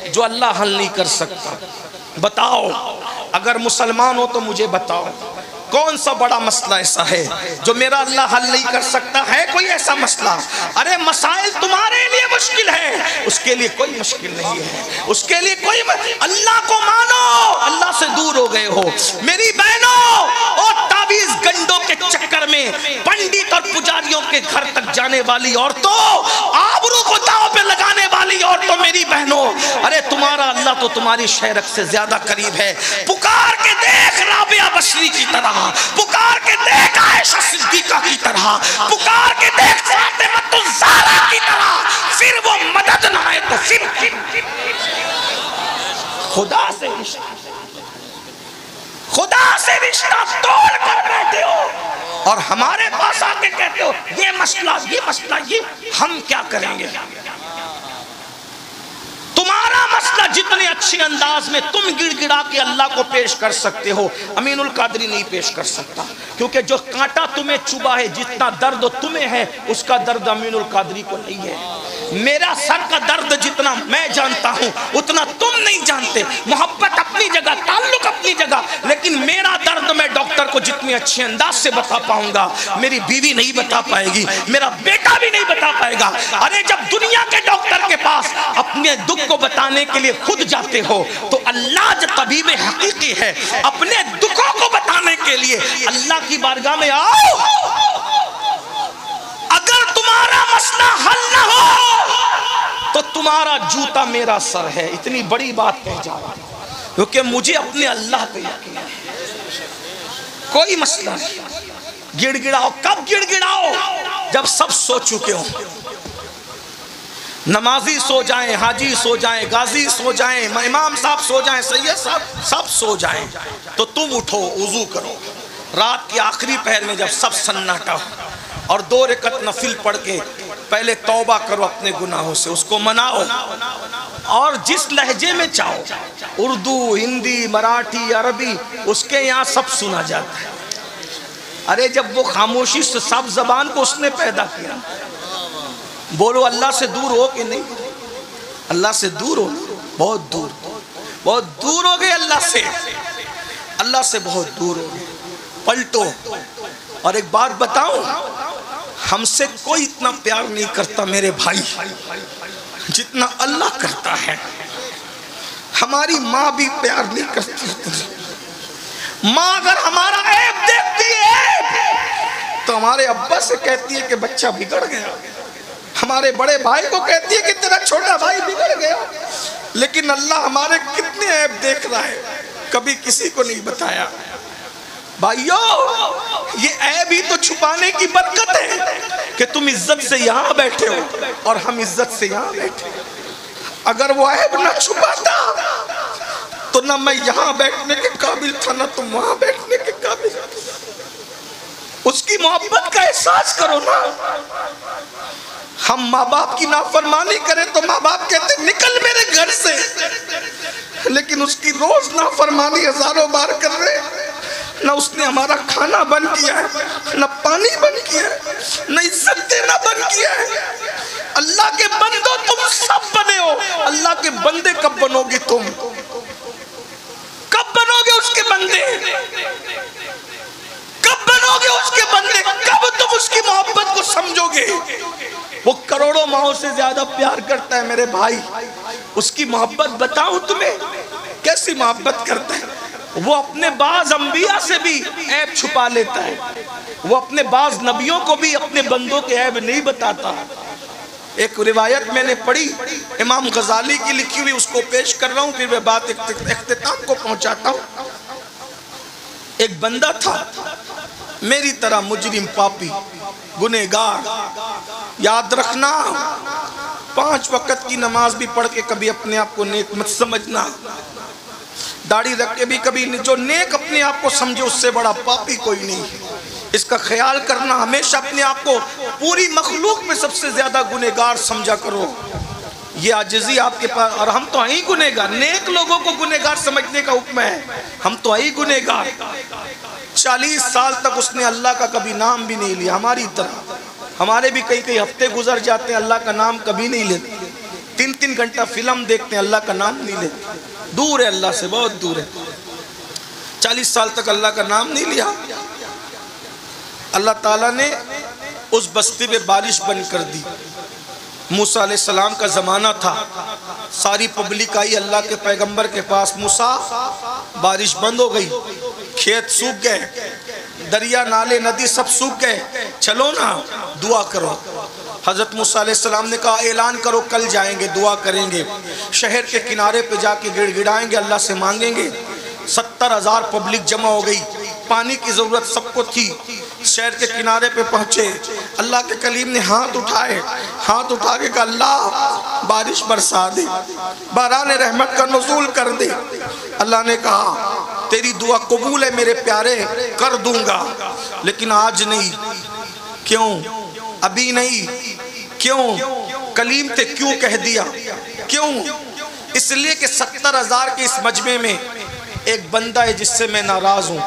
जो अल्लाह हल नहीं कर सकता? बताओ, अगर मुसलमान हो तो मुझे बताओ कौन सा बड़ा मसला ऐसा है जो मेरा अल्लाह हल नहीं कर सकता है? कोई ऐसा मसला? अरे मसाइल तुम्हारे लिए मुश्किल है, उसके लिए कोई मुश्किल नहीं है, उसके लिए कोई अल्लाह को मानो, अल्लाह से दूर हो गए हो। मेरी बहनों, और ताबीज गंडों के चक्कर में पंडित और पुजारियों के घर तक जाने वाली औरतों, आबरू को दांव पे लगाने वाली औरतों, मेरी बहनों, अरे तुम्हारा अल्लाह तो तुम्हारी शहरत से ज्यादा करीब है। पुकार के देख राबिया बशरी की तरह, पुकार के देख आयशा सिद्दीका की तरह, पुकार के देख फातिमा ज़हरा की तरह, फिर वो मदद ना आए तो फिर खुदा से रिश्ता तोड़ कर बैठे हो और हमारे पास आके कहते हो ये मसला, ये हम क्या करेंगे? तुम्हारा मसला जितने अच्छे अंदाज में तुम गिड़गिड़ा के अल्लाह को पेश कर सकते हो, अमीनुल कादरी नहीं पेश कर सकता, क्योंकि जो कांटा तुम्हें चुभा है, जितना दर्द तुम्हें है, उसका दर्द अमीनुल कादरी को नहीं है। मेरा सर का दर्द जितना मैं जानता हूं उतना तुम नहीं जानते। मोहब्बत अपनी जगह, ताल्लुक अपनी जगह, लेकिन मेरा दर्द मैं डॉक्टर को जितने अच्छे अंदाज से बता पाऊंगा, मेरी बीवी नहीं बता पाएगी, मेरा बेटा भी नहीं बता पाएगा। अरे जब दुनिया के डॉक्टर के पास अपने दुख को बताने के लिए खुद जाते हो तो अल्लाह जो तबीब हकीकी है, अपने दुखों को बताने के लिए अल्लाह की बारगाह में आओ। अगर तुम्हारा मसला हल न हो तो तुम्हारा जूता मेरा सर है। इतनी बड़ी बात कह जा रहा हूं क्योंकि मुझे अपने अल्लाह पे यकीन है। कोई मसला नहीं, गिड़गिड़ाओ। कब गिड़गिड़ाओ? जब सब सो चुके हो, नमाजी सो जाएं, हाजी सो जाएं, गाजी सो जाएं, इमाम साहब सो जाएं, सैयद साहब सब सो जाएं, तो तुम उठो, वुजू करो। रात के आखिरी पहर में जब सब सन्नाटा हो और 2 रकत नफिल पढ़ के पहले तौबा करो अपने गुनाहों से, उसको मनाओ और जिस लहजे में चाहो, उर्दू, हिंदी, मराठी, अरबी, उसके यहाँ सब सुना जाता है। अरे जब वो खामोशी से सब जबान को उसने पैदा किया, बोलो अल्लाह से दूर हो कि नहीं? अल्लाह से दूर हो, बहुत दूर, बहुत दूर हो गए अल्लाह से, अल्लाह से बहुत दूर हो गए। पलटो। और एक बात बताऊं, हमसे कोई इतना प्यार नहीं करता मेरे भाई जितना अल्लाह करता है। हमारी माँ भी प्यार नहीं करती। माँ अगर हमारा ऐब देखती है तो हमारे अब्बा से कहती है कि बच्चा बिगड़ गया, हमारे बड़े भाई को कहती है कि तेरा छोटा भाई बिगड़ गया। लेकिन अल्लाह हमारे कितने ऐब देख रहा है, कभी किसी को नहीं बताया। भाइयों, ये ऐब ही तो छुपाने की बरकत है कि तुम इज्जत से यहाँ बैठे हो और हम इज्जत से यहाँ बैठे। अगर वो ऐब ना छुपाता तो ना मैं यहाँ बैठने के काबिल था, ना तुम वहां बैठने के काबिल। उसकी मोहब्बत का एहसास करो ना। हम माँ बाप की नाफरमानी करें तो माँ बाप कहते निकल मेरे घर से, लेकिन उसकी रोज नाफरमानी हजारों बार कर रहे। न उसने हमारा खाना बंद किया है, न पानी बंद किया है, न इज्जत देना बंद किया है। अल्लाह के बंदो तुम सब बने हो, अल्लाह के बंदे कब बनोगे तुम? कब बनोगे उसके बंदे? कब बनोगे उसके बंदे? कब तुम उसकी मोहब्बत को समझोगे? वो करोड़ों माओं से ज्यादा प्यार करता है मेरे भाई। उसकी मोहब्बत बताऊं तुम्हें कैसी मोहब्बत करता है। वो अपने बाज अंबिया से भी ऐब छुपा लेता है, वो अपने बाज नबियों को भी अपने बंदों के ऐब नहीं बताता। एक रिवायत मैंने पढ़ी इमाम गजाली की लिखी हुई, उसको पेश कर रहा हूं, फिर मैं बात इख्तिताम को पहुंचाता हूं। एक बंदा था मेरी तरह मुजरिम, पापी, गुनहगार। याद रखना 5 वक्त की नमाज भी पढ़ के कभी अपने आप को नेक मत समझना। दाढ़ी रख के भी कभी जो नेक अपने आप को समझे उससे बड़ा पापी कोई नहीं। इसका ख्याल करना, हमेशा अपने आप को पूरी मखलूक में सबसे ज्यादा गुनहगार समझा करो। ये आजिज़ी आपके पास, और हम तो आई गुनहगार। नेक लोगों को गुनहगार समझने का हुक्म है, हम तो आई गुनहगार। 40 साल तक उसने अल्लाह का कभी नाम भी नहीं लिया। हमारी तरह हमारे भी कई हफ्ते गुजर जाते हैं, अल्लाह का नाम कभी नहीं लेते। 3-3 घंटा फिल्म देखते हैं, अल्लाह का नाम नहीं लेते। दूर है अल्लाह से, बहुत दूर है। 40 साल तक अल्लाह का नाम नहीं लिया। अल्लाह ताला ने उस बस्ती में बारिश बंद कर दी। मूसा अलैहिस्सलाम का ज़माना था, सारी पब्लिक आई अल्लाह के पैगंबर के पास। मूसा, बारिश बंद हो गई, खेत सूख गए, दरिया नाले नदी सब सूख गए, चलो ना दुआ करो। हज़रत मूसा अलैहिस्सलाम ने कहा ऐलान करो, कल जाएंगे, दुआ करेंगे, शहर के किनारे पे जाके गिड़गिड़ाएंगे, अल्लाह से मांगेंगे। 70,000 पब्लिक जमा हो गई, पानी की ज़रूरत सबको थी। शहर के किनारे पे पहुँचे, अल्लाह के कलीम ने हाथ उठाए, हाथ उठा के कहा अल्लाह बारिश बरसा दे, बारान रहमत का नुज़ूल कर दे। अल्लाह ने कहा तेरी दुआ कबूल है मेरे प्यारे, कर दूंगा, लेकिन आज नहीं। क्यों? अभी नहीं। क्यों? कलीम थे, क्यों कह दिया? क्यों? इसलिए कि 70,000 के इस मजमे में एक बंदा है जिससे मैं नाराज हूं,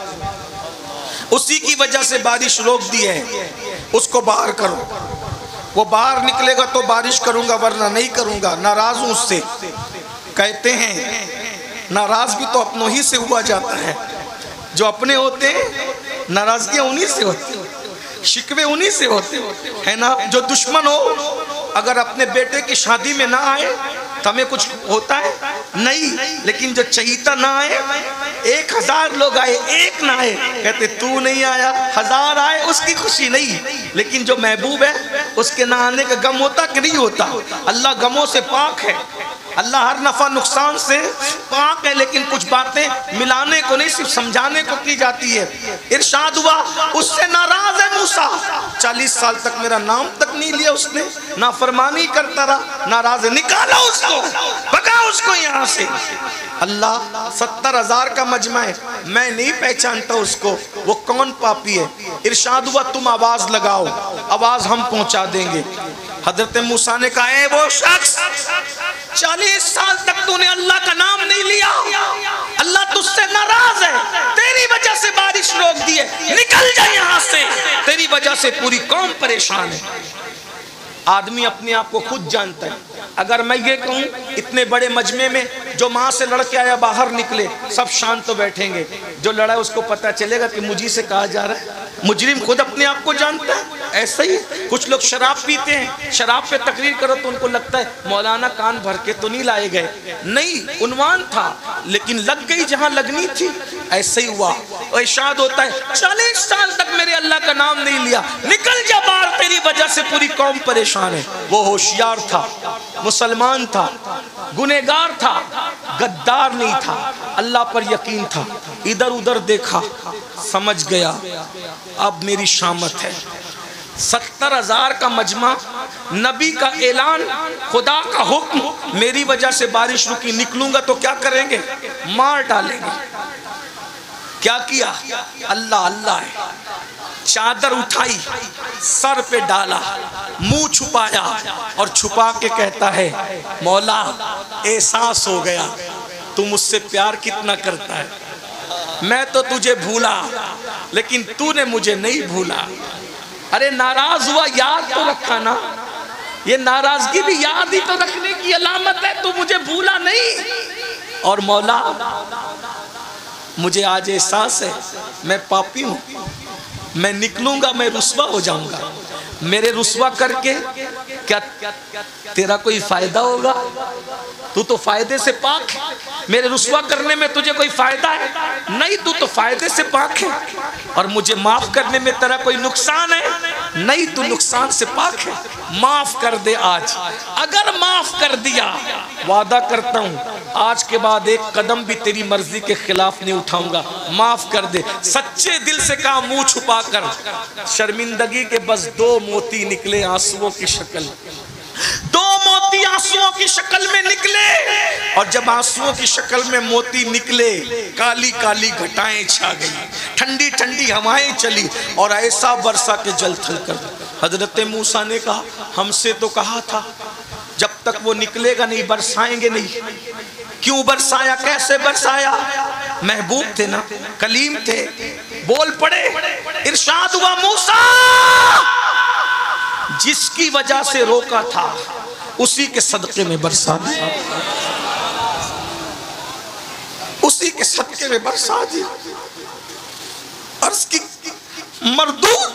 उसी की वजह से बारिश रोक दी है, उसको बाहर करो। वो बाहर निकलेगा तो बारिश करूंगा, वरना नहीं करूंगा, नाराज हूं उससे। कहते हैं नाराज भी तो अपनों ही से हुआ जाता है। जो अपने होते हैं नाराजगियां उन्हीं से होती है, शिकवे उन्हीं से होते है ना। जो दुश्मन हो अगर अपने बेटे की शादी में ना आए तो हमें कुछ होता है नहीं, लेकिन जो चहीता ना आए, 1000 लोग आए, एक ना आए, कहते तू नहीं आया, 1000 आए उसकी खुशी नहीं, लेकिन जो महबूब है उसके ना आने का गम होता कि नहीं होता। अल्लाह गमों से पाक है, अल्लाह हर नफा नुकसान से पाक है, लेकिन कुछ बातें मिलाने को नहीं, सिर्फ समझाने को की जाती है। इरशाद हुआ उससे नाराज है मूसा, 40 साल तक मेरा नाम तक नहीं लिया उसने, नाफरमानी करता रहा, नाराज है, निकालो उसको, भगाओ उसको यहाँ से। अल्लाह 70,000 का मजमा है, मैं नहीं पहचानता उसको, वो कौन पापी है। इरशाद हुआ तुम आवाज लगाओ, आवाज हम पहुंचा देंगे। हजरत मूसा ने कहा है वो शख्स 40 साल तक तूने अल्लाह का नाम नहीं लिया, अल्लाह तुझसे नाराज है, तेरी वजह से बारिश रोक दी है, निकल जा यहाँ से, तेरी वजह से पूरी कौम परेशान है। आदमी अपने आप को खुद जानता है। अगर मैं ये कहूँ इतने बड़े मजमे में जो माँ से लड़के आया बाहर निकले, सब शांत तो बैठेंगे, जो लड़ा है उसको पता चलेगा कि मुझी से कहा जा रहा है। मुजरिम खुद अपने आप को जानता है। ऐसा ही कुछ लोग शराब पीते हैं, शराब पे तकरीर करो तो उनको लगता है मौलाना कान भर के तो नहीं लाए गए, नहीं, उन्वान था लेकिन लग गई जहाँ लगनी थी। ऐसे ही हुआ, इरशाद होता है 40 साल तक मेरे अल्लाह का नाम नहीं लिया, निकल जा बाहर, तेरी वजह से पूरी कौम परेशान है। वो होशियार था, मुसलमान था, गुनहगार था, गद्दार नहीं था, अल्लाह पर यकीन था। इधर उधर देखा, समझ गया अब मेरी शामत है। 70,000 का मजमा, नबी का ऐलान, खुदा का हुक्म, मेरी वजह से बारिश रुकी, निकलूंगा तो क्या करेंगे? मार डालेंगे। क्या किया? अल्लाह अल्लाह है, चादर उठाई, सर पे डाला, मुंह छुपाया और छुपा के कहता है, मौला एहसास हो गया तू मुझसे प्यार कितना करता है। मैं तो तुझे भूला लेकिन तूने मुझे नहीं भूला। अरे नाराज हुआ, याद तो रखा ना, ये नाराजगी भी याद ही तो रखने की अलामत है। तू मुझे भूला नहीं। और मौला मुझे आज एहसास है मैं पापी हूं, मैं निकलूंगा, मैं रुस्वा हो जाऊंगा। मेरे रुस्वा करके क्या तेरा कोई फायदा होगा? तू तो फायदे से पाक है। मेरे रुस्वा करने में तुझे कोई फायदा है? नहीं, तू तो फायदे से पाक है। और मुझे माफ करने में तेरा कोई नुकसान है? नहीं, तू नुकसान से पाक है। माफ कर दे आज। अगर माफ कर दिया, वादा करता हूं आज के बाद एक कदम भी तेरी मर्जी के खिलाफ नहीं उठाऊंगा। माफ कर दे। सच्चे दिल से कहा, मुंह छुपाकर। शर्मिंदगी के बस 2 मोती निकले आंसुओं की शक्ल। 2 मोती आंसुओं की शक्ल में निकले। और जब आंसुओं की शक्ल में मोती निकले, काली काली घटाएं छा गई, ठंडी ठंडी हवाएं चली और ऐसा बरसा के जल थल कर। हजरत मूसा ने कहा, हमसे तो कहा था जब तक वो निकलेगा नहीं बरसाएंगे नहीं। क्यों बरसाया? कैसे बरसाया? महबूब थे ना, कलीम थे, बोल पड़े। इरशाद हुआ, मूसा जिसकी वजह से रोका था उसी के सदके में बरसा दिया, उसी के सदके में बरसा दिया। अर्ज़ की मरदूद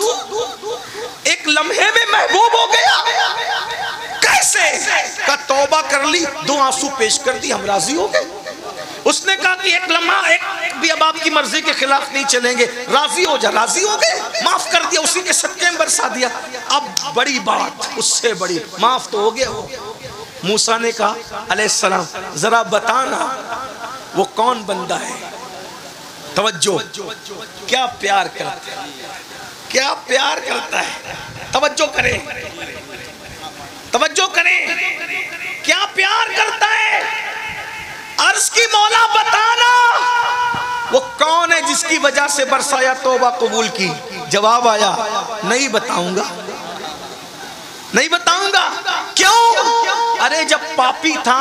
एक लम्हे में महबूब हो गया। कैसे? का तौबा कर ली, 2 आंसू पेश कर दी, हम राजी हो गए। उसने कहा कि एक लम्हा एक भी अब आपकी मर्जी के खिलाफ नहीं चलेंगे, राजी हो जा। राजी हो गए, माफ कर दिया, उसी के सदके में बरसा दिया। अब बड़ी बात, उससे बड़ी, माफ तो हो गया वो। मूसा ने कहा अलैहिस्सलाम, जरा बताना वो कौन बंदा है? तवज्जो, क्या प्यार करता है, क्या प्यार करता है। तवज्जो करें, तवज्जो करें, क्या प्यार करता है। अर्ज की, मौला बताना वो कौन है जिसकी वजह से बरसाया, तौबा कबूल की। जवाब आया, नहीं बताऊंगा, नहीं बताऊंगा। क्यों? अरे जब पापी था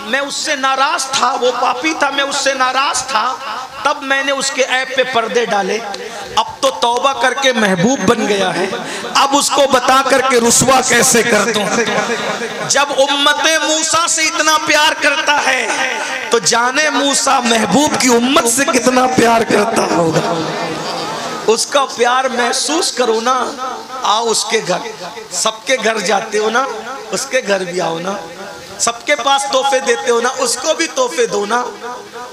मैं उससे नाराज था, वो पापी था मैं उससे नाराज था, तब मैंने उसके ऐब पे पर्दे डाले। अब तो तौबा करके महबूब बन गया है, अब उसको बता करके रुस्वा कैसे कर दूं। जब उम्मते मूसा से इतना प्यार करता है तो जाने मूसा महबूब की उम्मत से कितना प्यार करता होगा। उसका प्यार महसूस करो ना। आओ उसके घर, सबके घर जाते हो ना, उसके घर भी आओ ना। सबके पास तोहफे देते हो ना, उसको भी तोहफे दो ना।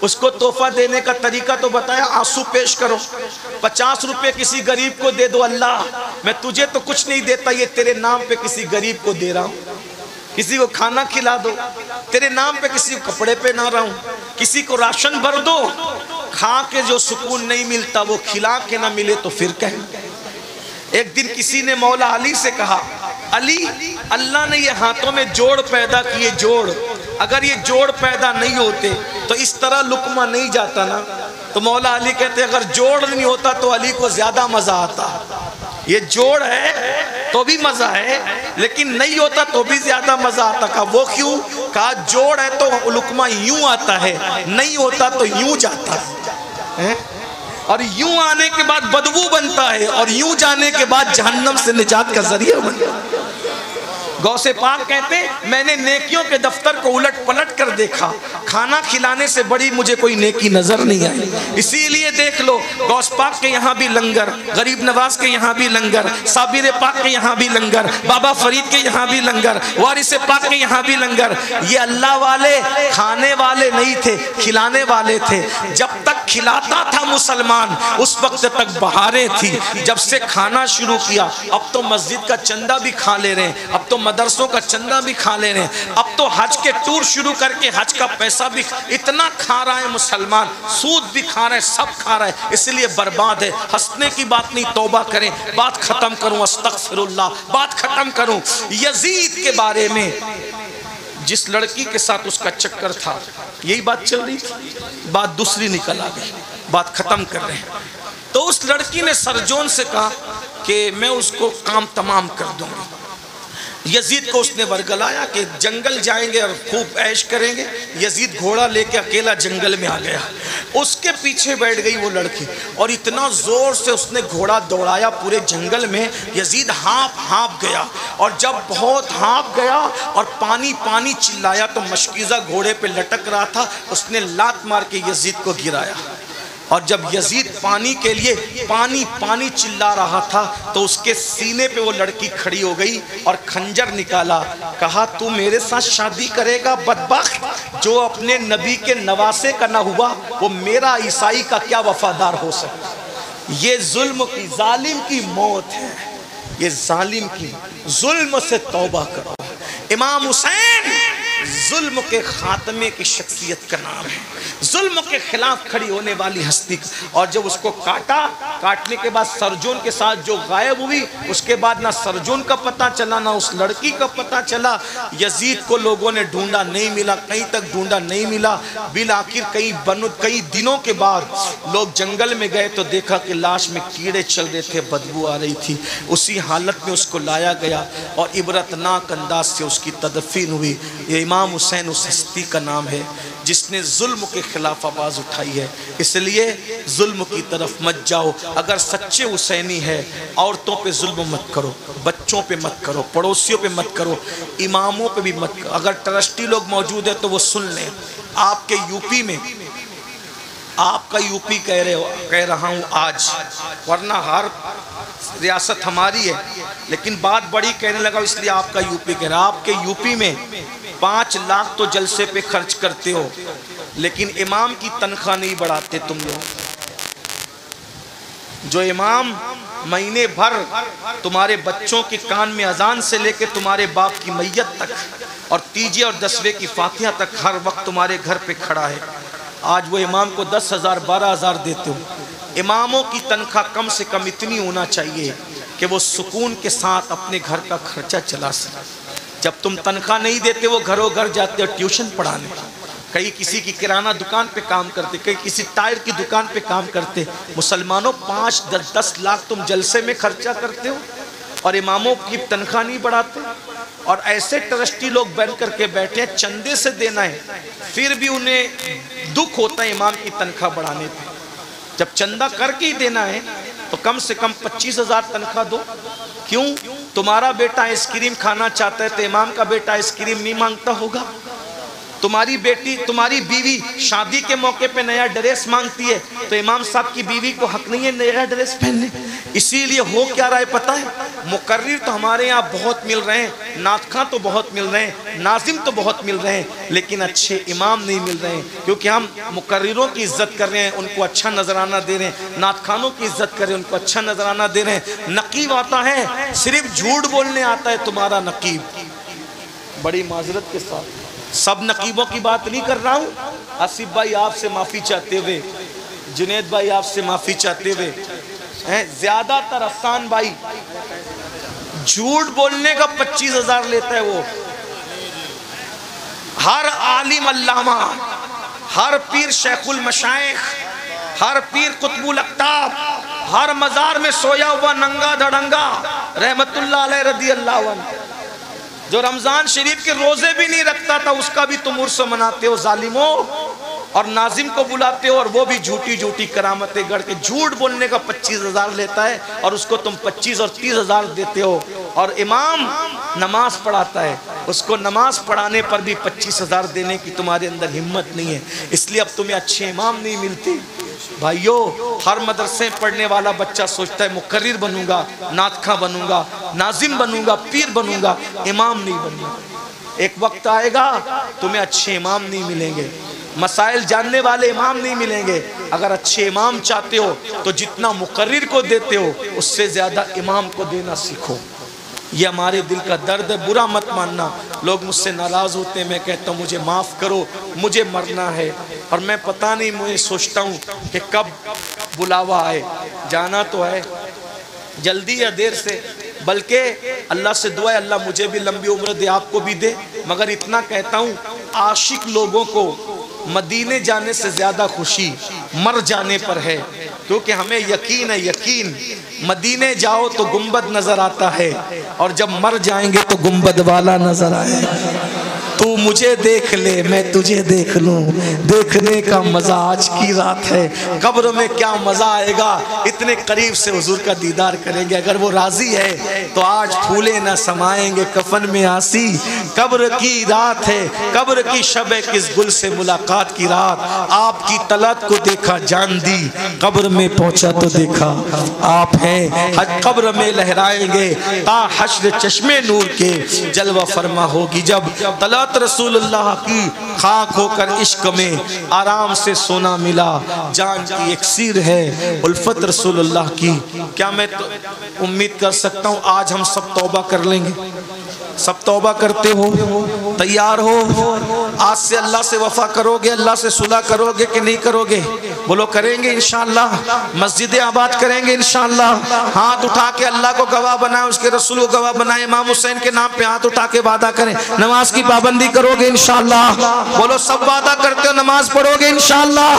उसको तोहफा देने का तरीका तो बताया, आंसू पेश करो। 50 रुपए किसी गरीब को दे दो, अल्लाह मैं तुझे तो कुछ नहीं देता, ये तेरे नाम पे किसी गरीब को दे रहा हूँ। किसी को खाना खिला दो, तेरे नाम पे किसी को कपड़े पहना रहा हूँ। किसी को राशन भर दो, खा के जो सुकून नहीं मिलता वो खिला के ना मिले तो फिर कहें। एक दिन किसी ने मौला अली से कहा, अली अल्लाह ने ये हाथों में जोड़ पैदा किए, जोड़, अगर ये जोड़ पैदा नहीं होते तो इस तरह लुकमा नहीं जाता ना। तो मौला अली कहते अगर जोड़ नहीं होता तो अली को ज्यादा मजा आता। ये जोड़ है तो भी मजा है, लेकिन नहीं होता तो भी ज्यादा मजा आता। कहा वो क्यों? कहा जोड़ है तो लुकमा यूं आता है, नहीं होता तो यूं जाता है, और यूं आने के बाद बदबू बनता है, और यूं जाने के बाद जहन्नम से निजात का जरिया बनता है। गौसे पाक कहते मैंने नेकियों के दफ्तर को उलट पलट कर देखा, खाना खिलाने से बड़ी मुझे कोई नेकी नजर नहीं आई। इसीलिए देख लो, गौस पाक के यहाँ भी लंगर, गरीब नवाज के यहाँ भी लंगर, साबिर पाक के यहाँ भी लंगर, बाबा फरीद के यहाँ भी लंगर, वारिस पाक के यहाँ भी लंगर। ये अल्लाह वाले खाने वाले नहीं थे, खिलाने वाले थे। जब तक खिलाता था मुसलमान उस वक्त तक बहारें थी। जब से खाना शुरू किया अब तो मस्जिद का चंदा भी खा ले रहे हैं, अब तो मदरसों का चंदा भी खा ले रहे हैं, अब तो हज के टूर शुरू करके हज का पैसा भी इतना खा रहा है मुसलमान, सूद भी खा रहे हैं, सब खा रहे हैं। इसलिए बर्बाद है। हंसने की बात नहीं, तौबा करें। बात खत्म करूं, अस्तगफिरुल्लाह, बात खत्म करूं। यजीद के बारे में, जिस लड़की के साथ उसका चक्कर था, यही बात चल रही थी, बात दूसरी निकल आ गई, बात खत्म कर रहे हैं। तो उस लड़की ने सरजोन से कहा कि मैं उसको काम तमाम कर दूंगी। यजीद को उसने वर्गलाया कि जंगल जाएंगे और खूब ऐश करेंगे। यजीद घोड़ा लेके अकेला जंगल में आ गया, उसके पीछे बैठ गई वो लड़की और इतना जोर से उसने घोड़ा दौड़ाया पूरे जंगल में, यजीद हाँप गया। और जब बहुत हाँप गया और पानी पानी चिल्लाया तो मशकीज़ा घोड़े पे लटक रहा था, उसने लात मार के यजीद को गिराया। और जब यजीद पानी के लिए पानी पानी चिल्ला रहा था तो उसके सीने पे वो लड़की खड़ी हो गई और खंजर निकाला। कहा, तू मेरे साथ शादी करेगा बदबख्त? जो अपने नबी के नवासे का ना हुआ वो मेरा ईसाई का क्या वफादार हो सकता? ये जुल्म की, जालिम की मौत है। ये जालिम की, जुल्म से तौबा करो। इमाम हुसैन जुल्म के खात्मे की शख्सियत का नाम है, जुल्म के खिलाफ खड़ी होने वाली हस्ती। और जब उसको काटने के बाद सरजोन के साथ जो गायब हुई, उसके बाद ना सरजोन का पता चला ना उस लड़की का पता चला। यजीद को लोगों ने ढूंढा, नहीं मिला, कहीं तक ढूंढा, नहीं मिला। बिल आखिर कई दिनों के बाद लोग जंगल में गए तो देखा कि लाश में कीड़े चल रहे थे, बदबू आ रही थी। उसी हालत में उसको लाया गया और इबरतनाक अंदाज से उसकी तदफीन हुई। ये इमाम हुसैन उस हस्ती का नाम है जिसने जुल्म के खिलाफ आवाज़ उठाई है। इसलिए जुल्म की तरफ मत जाओ। अगर सच्चे हुसैनी है, औरतों पे जुल्म मत करो, बच्चों पे मत करो, पड़ोसियों पे मत करो, इमामों पे भी मत करो। अगर ट्रस्टी लोग मौजूद है तो वो सुन लें। आपके यूपी में, आपका यूपी कह रहा हूँ आज, वरना हर रियासत हमारी है, लेकिन बात बड़ी कहने लगा इसलिए आपका यूपी कह रहा। आपके यूपी में 5 लाख तो जलसे पे खर्च करते हो, लेकिन इमाम की तनख्वाह नहीं बढ़ाते तुम लोग। जो इमाम महीने भर तुम्हारे बच्चों के कान में अजान से लेके तुम्हारे बाप की मैयत तक और तीजे और 10वें की फातिहा तक हर वक्त तुम्हारे घर पे खड़ा है, आज वो इमाम को 10,000 12,000 देते हो। इमामों की तनख्वाह कम से कम इतनी होना चाहिए कि वो सुकून के साथ अपने घर का खर्चा चला सके। जब तुम तनख्वाह नहीं देते, वो घरों घर जाते हो ट्यूशन पढ़ाने, कहीं किसी की किराना दुकान पे काम करते, कहीं किसी टायर की दुकान पे काम करते। मुसलमानों 5-10 लाख तुम जलसे में खर्चा करते हो और इमामों की तनख्वाह नहीं बढ़ाते। और ऐसे ट्रस्टी लोग बन करके बैठे हैं, चंदे से देना है, फिर भी उन्हें दुख होता है इमाम की तनख्वाह बढ़ाने पे। जब चंदा करके ही देना है तो कम से कम 25,000 तनख्वाह दो। क्यों? तुम्हारा बेटा आइसक्रीम खाना चाहता है तो इमाम का बेटा आइसक्रीम नहीं मांगता होगा? तुम्हारी बेटी, तुम्हारी बीवी शादी के मौके पे नया ड्रेस मांगती है तो इमाम साहब की बीवी को हक नहीं है नया ड्रेस पहनने? इसीलिए हो क्या रहा है पता है? मुकर्रिर तो हमारे यहाँ बहुत मिल रहे हैं, नातखां तो बहुत मिल रहे हैं, नाजिम तो बहुत मिल रहे हैं, लेकिन अच्छे इमाम नहीं मिल रहे हैं। क्योंकि हम मुकर्रिरों की इज्जत कर रहे हैं, उनको अच्छा नजराना दे रहे हैं, नातखानों की इज्जत कर रहे हैं, उनको अच्छा नजराना दे रहे हैं। नकीब आता है, सिर्फ झूठ बोलने आता है तुम्हारा नकीब। बड़ी माजरत के साथ सब नकीबों की बात नहीं कर रहा हूँ। आसिफ भाई आपसे माफ़ी चाहते हुए, जुनेद भाई आपसे माफ़ी चाहते हुए, ज्यादातर अफसान भाई झूठ बोलने का 25,000 लेता है वो। हर आलिम अल्लामा, हर पीर शेखुल मशाइख, हर पीर कुतुबुल अक्ताब, हर मज़ार में सोया हुआ नंगा धड़ंगा रहमतुल्लाह अलैह रदी अल्लाह अन्हु, जो रमज़ान शरीफ के रोज़े भी नहीं रखता था, उसका भी तुम उर्स मनाते हो जालिमों। और नाजिम को बुलाते हो और वो भी झूठी झूठी करामतें गढ़ के झूठ बोलने का 25,000 लेता है और उसको तुम 25 और 30,000 देते हो। और इमाम नमाज पढ़ाता है, उसको नमाज पढ़ाने पर भी 25,000 देने की तुम्हारे अंदर हिम्मत नहीं है। इसलिए अब तुम्हें अच्छे इमाम नहीं मिलते। भाइयों, हर मदरसे पढ़ने वाला बच्चा सोचता है मुकर्रिर बनूंगा, नातखा बनूंगा, नाजिम बनूंगा, पीर बनूंगा, इमाम नहीं बनूंगा। एक वक्त आएगा तुम्हें अच्छे इमाम नहीं मिलेंगे, मसाइल जानने वाले इमाम नहीं मिलेंगे। अगर अच्छे इमाम चाहते हो तो जितना मुकर्रिर को देते हो उससे ज़्यादा इमाम को देना सीखो। ये हमारे दिल का दर्द है, बुरा मत मानना। लोग मुझसे नाराज़ होते हैं, मैं कहता हूँ मुझे माफ़ करो, मुझे मरना है और मैं पता नहीं, मुझे सोचता हूँ कि कब बुलावा आए। जाना तो है जल्दी या देर से, बल्कि अल्लाह से दुआ है अल्लाह मुझे भी लंबी उम्र दे, आपको भी दे। मगर इतना कहता हूँ, आशिक लोगों को मदीने जाने से ज़्यादा खुशी मर जाने पर है। क्योंकि हमें यकीन है, यकीन मदीने जाओ तो गुंबद नजर आता है और जब मर जाएंगे तो गुंबद वाला नजर आएगा। तू मुझे देख ले मैं तुझे देख लूं, देखने का मजा आज की रात है। कब्र में क्या मजा आएगा, इतने करीब से हुजूर का दीदार करेंगे। अगर वो राजी है तो आज फूले न समाएंगे कफन में आसी। कब्र की रात है, कब्र की शब है, किस गुल से मुलाकात की रात। आपकी तलत को देखा जान दी, कब्र में पहुंचा तो देखा आप हैं। हज कब्र में लहराएंगे ता हश्र चश्मे नूर के जलवा फरमा होगी। जब तलत रसूलुल्लाह की खाक होकर इश्क में आराम से सोना मिला, जान की इक्सीर है उल्फत रसूलुल्लाह की। क्या मैं तो उम्मीद कर सकता हूँ आज हम सब तौबा कर लेंगे? सब तौबा करते हो? तैयार हो? आज से अल्लाह से वफा करोगे, अल्लाह से सुलह करोगे कि नहीं करोगे? बोलो करेंगे इंशाअल्लाह। मस्जिदें आबाद करेंगे इंशाअल्लाह। हाथ उठा के अल्लाह को गवाह बनाए, उसके रसूल को गवाह बनाए, इमाम हुसैन के नाम पे हाथ उठा के वादा करें। नमाज की पाबंदी करोगे इंशाअल्लाह? बोलो सब वादा करते हो नमाज पढ़ोगे इंशाअल्लाह?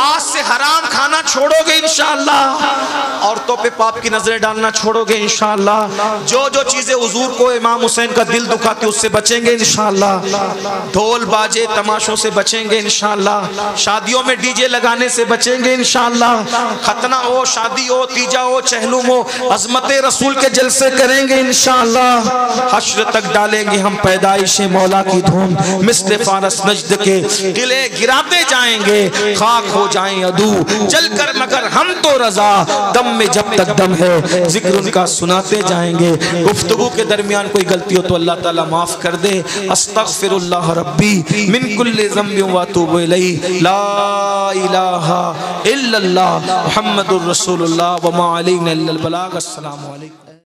आज से हराम खाना छोड़ोगे इंशाअल्लाह? औरतों पे पाप की नजरें डालना छोड़ोगे इंशाअल्लाह? जो जो चीजें हुजूर को इमाम हुसैन का दिल दुखाती उससे बचेंगे इंशाअल्लाह। ढोल बाजे तमाशों से बचेंगे इंशाअल्लाह। शादियों में डीजे लगाने से बचेंगे इंशाअल्लाह। खतना हो, शादी हो, तीजा हो, चहलुम हो, अजमत रसूल के जलसे करेंगे इंशाअल्लाह। हश्र तक डालेंगे हम पैदाइश मौला की धूम, मिस्ल फारस नजद के किले गिराते जाएंगे। खाक हो जाएं अदू चलकर मगर हम तो रजा, दम में जब तक दम है जिक्र उनका सुनाते जाएंगे। गुफ्तगू के दरमियान कोई गलती हो तो अल्लाह ताला माफ कर दे। अस्तगफिरुल्लाह रब्बी मिन कुल्ली ज़ंबिन व अतूबु इलैहि। ला इलाहा इल्लल्लाह मुहम्मदुर रसूलुल्लाह व मा अलैना इल्लल बलाग। अस्सलामु अलैकुम।